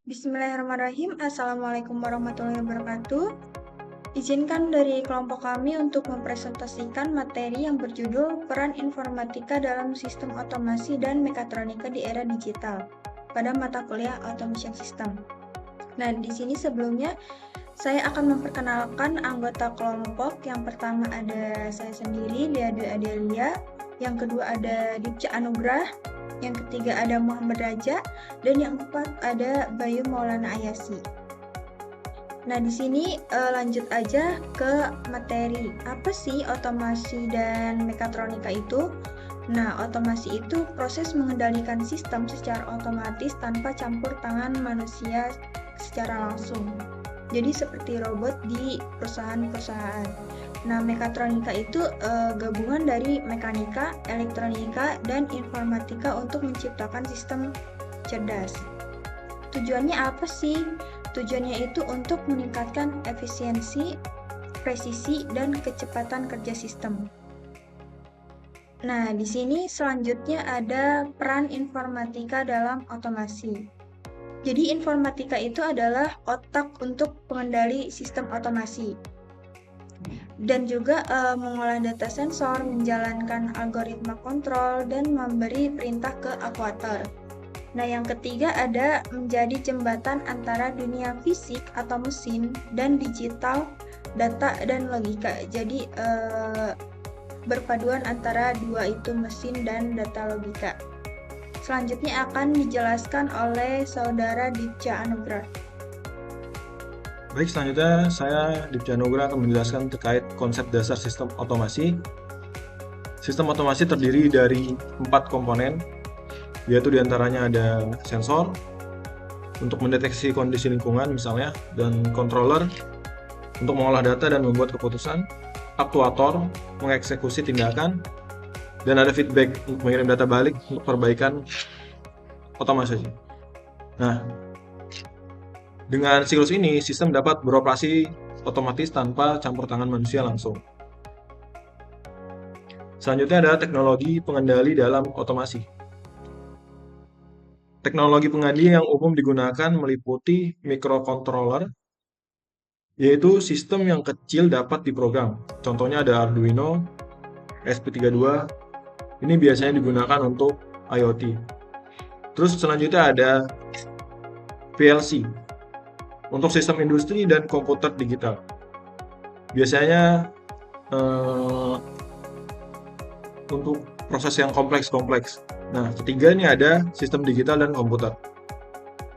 Bismillahirrahmanirrahim. Assalamualaikum warahmatullahi wabarakatuh. Izinkan dari kelompok kami untuk mempresentasikan materi yang berjudul Peran Informatika dalam Sistem Otomasi dan Mekatronika di Era Digital pada mata kuliah Automation System. Nah, di sini sebelumnya saya akan memperkenalkan anggota kelompok. Yang pertama ada saya sendiri, Lia Dwi Adelia. Yang kedua ada Dipca Anugrah. Yang ketiga ada Muhammad Raja. Dan yang keempat ada Bayu Maulana Ayasi. Nah, di sini lanjut aja ke materi. Apa sih otomasi dan mekatronika itu? Nah, otomasi itu proses mengendalikan sistem secara otomatis tanpa campur tangan manusia secara langsung. Jadi seperti robot di perusahaan-perusahaan. Nah, mekatronika itu gabungan dari mekanika, elektronika, dan informatika untuk menciptakan sistem cerdas. Tujuannya apa sih? Tujuannya itu untuk meningkatkan efisiensi, presisi, dan kecepatan kerja sistem. Nah, di sini selanjutnya ada peran informatika dalam otomasi. Jadi informatika itu adalah otak untuk pengendali sistem otomasi. Dan juga mengolah data sensor, menjalankan algoritma kontrol, dan memberi perintah ke aktuator. Nah, yang ketiga ada menjadi jembatan antara dunia fisik atau mesin dan digital, data dan logika. Jadi berpaduan antara dua itu, mesin dan data logika. Selanjutnya akan dijelaskan oleh saudara Dipca Anugrah. Baik, selanjutnya saya Dipca Anugrah akan menjelaskan terkait konsep dasar sistem otomasi. Sistem otomasi terdiri dari 4 komponen, yaitu diantaranya ada sensor untuk mendeteksi kondisi lingkungan misalnya, dan controller untuk mengolah data dan membuat keputusan, aktuator mengeksekusi tindakan, dan ada feedback untuk mengirim data balik untuk perbaikan otomasi. Nah, dengan siklus ini, sistem dapat beroperasi otomatis tanpa campur tangan manusia langsung. Selanjutnya ada teknologi pengendali dalam otomasi. Teknologi pengendali yang umum digunakan meliputi microcontroller, yaitu sistem yang kecil dapat diprogram. Contohnya ada Arduino, SP32. Ini biasanya digunakan untuk IoT. Terus selanjutnya ada PLC, untuk sistem industri dan komputer digital. Biasanya untuk proses yang kompleks. Nah, ketiga ini ada sistem digital dan komputer.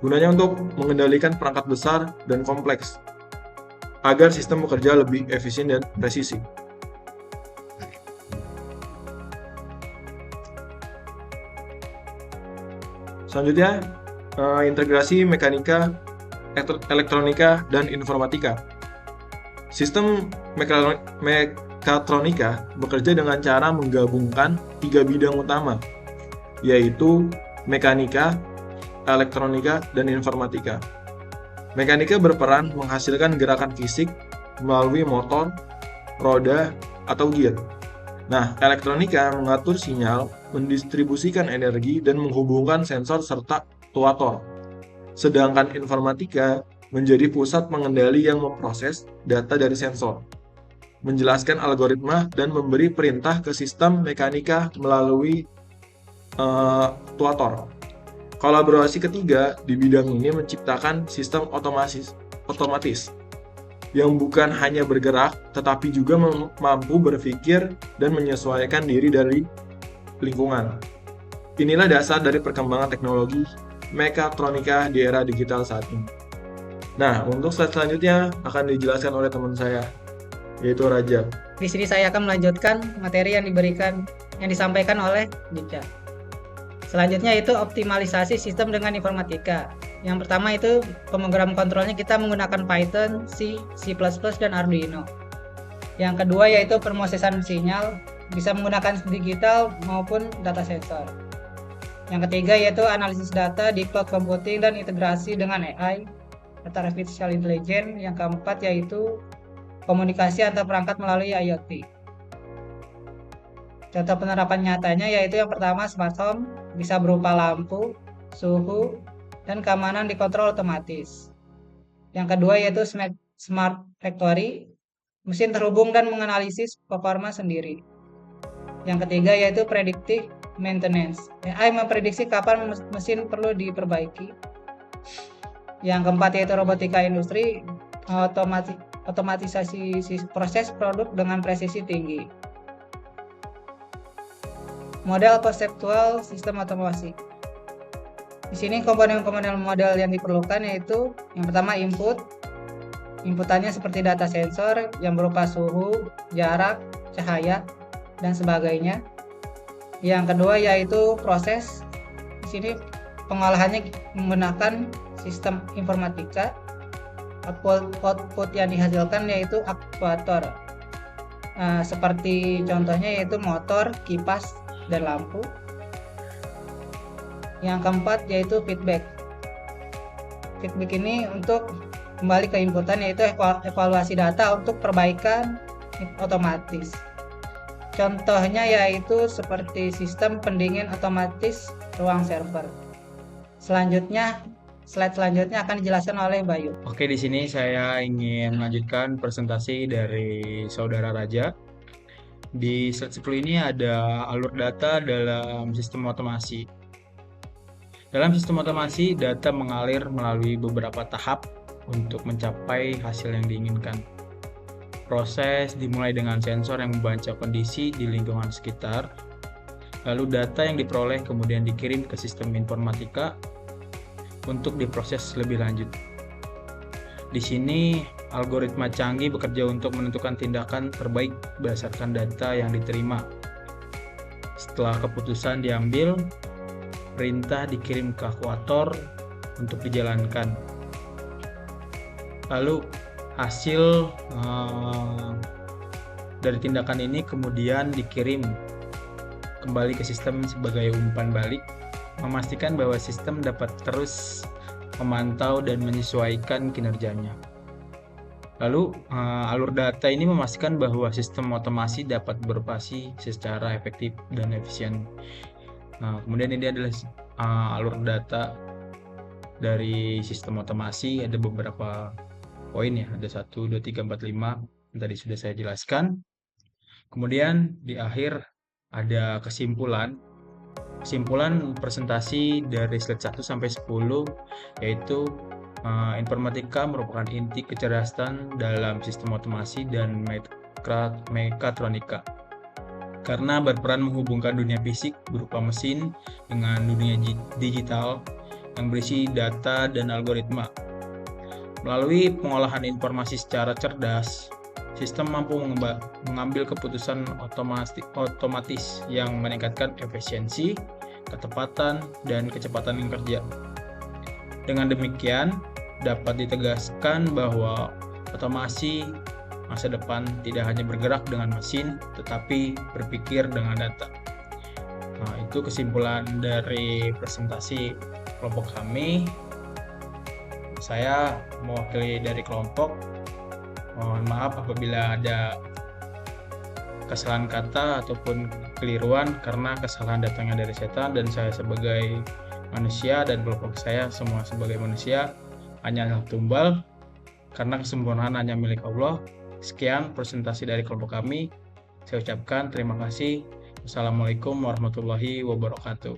Gunanya untuk mengendalikan perangkat besar dan kompleks, agar sistem bekerja lebih efisien dan presisi. Selanjutnya, integrasi mekanika, elektronika, dan informatika. Sistem mekatronika bekerja dengan cara menggabungkan 3 bidang utama, yaitu mekanika, elektronika, dan informatika. Mekanika berperan menghasilkan gerakan fisik melalui motor, roda, atau gear. Nah, elektronika mengatur sinyal, mendistribusikan energi, dan menghubungkan sensor serta aktuator. Sedangkan informatika menjadi pusat pengendali yang memproses data dari sensor, menjelaskan algoritma, dan memberi perintah ke sistem mekanika melalui aktuator. Kolaborasi ketiga di bidang ini menciptakan sistem otomatis yang bukan hanya bergerak, tetapi juga mampu berpikir dan menyesuaikan diri dari lingkungan. Inilah dasar dari perkembangan teknologi mekatronika di era digital saat ini. Nah, untuk slide selanjutnya akan dijelaskan oleh teman saya, yaitu Raja. Di sini saya akan melanjutkan materi yang disampaikan oleh Dipca. Selanjutnya itu optimalisasi sistem dengan informatika. Yang pertama itu pemrograman kontrolnya kita menggunakan Python, C, C++, dan Arduino. Yang kedua yaitu pemrosesan sinyal, bisa menggunakan digital maupun data sensor. Yang ketiga yaitu analisis data di cloud computing dan integrasi dengan AI, data artificial intelligence. Yang keempat yaitu komunikasi antar perangkat melalui IoT. Contoh penerapan nyatanya yaitu yang pertama smart home, bisa berupa lampu, suhu, dan keamanan dikontrol otomatis. Yang kedua yaitu Smart Factory, mesin terhubung dan menganalisis performa sendiri. Yang ketiga yaitu Predictive Maintenance, AI memprediksi kapan mesin perlu diperbaiki. Yang keempat yaitu Robotika Industri, otomatisasi proses produk dengan presisi tinggi. Model konseptual sistem otomasi. Di sini komponen-komponen model yang diperlukan yaitu yang pertama inputannya seperti data sensor yang berupa suhu, jarak, cahaya, dan sebagainya. Yang kedua yaitu proses. Di sini pengolahannya menggunakan sistem informatika. Output yang dihasilkan yaitu aktuator. Seperti contohnya yaitu motor, kipas, dan lampu. Yang keempat yaitu feedback. Feedback ini untuk kembali ke inputan yaitu evaluasi data untuk perbaikan otomatis. Contohnya yaitu seperti sistem pendingin otomatis ruang server. Slide selanjutnya akan dijelaskan oleh Bayu. Oke, di sini saya ingin melanjutkan presentasi dari Saudara Raja. Di slide 10 ini ada alur data dalam sistem otomasi. Dalam sistem otomasi, data mengalir melalui beberapa tahap untuk mencapai hasil yang diinginkan. Proses dimulai dengan sensor yang membaca kondisi di lingkungan sekitar, lalu data yang diperoleh kemudian dikirim ke sistem informatika untuk diproses lebih lanjut. Di sini, algoritma canggih bekerja untuk menentukan tindakan terbaik berdasarkan data yang diterima. Setelah keputusan diambil, perintah dikirim ke aktuator untuk dijalankan. Lalu, hasil dari tindakan ini kemudian dikirim kembali ke sistem sebagai umpan balik, memastikan bahwa sistem dapat terus memantau dan menyesuaikan kinerjanya. Lalu, alur data ini memastikan bahwa sistem otomasi dapat beroperasi secara efektif dan efisien. Kemudian ini adalah alur data dari sistem otomasi. Ada beberapa poin ya, ada 1, 2, 3, 4, 5 yang tadi sudah saya jelaskan. Kemudian di akhir ada kesimpulan presentasi dari slide 1 sampai 10, yaitu informatika merupakan inti kecerdasan dalam sistem otomasi dan mekatronika karena berperan menghubungkan dunia fisik berupa mesin dengan dunia digital yang berisi data dan algoritma. Melalui pengolahan informasi secara cerdas, sistem mampu mengambil keputusan otomatis yang meningkatkan efisiensi, ketepatan, dan kecepatan kerja. Dengan demikian, dapat ditegaskan bahwa otomasi masa depan tidak hanya bergerak dengan mesin, tetapi berpikir dengan data. Itu kesimpulan dari presentasi kelompok kami. Saya mewakili dari kelompok. Mohon maaf apabila ada kesalahan kata ataupun kekeliruan, karena kesalahan datangnya dari setan dan saya sebagai manusia dan kelompok saya semua sebagai manusia hanyalah tumbal, karena kesempurnaan hanya milik Allah. Sekian presentasi dari kelompok kami. Saya ucapkan terima kasih. Wassalamualaikum warahmatullahi wabarakatuh.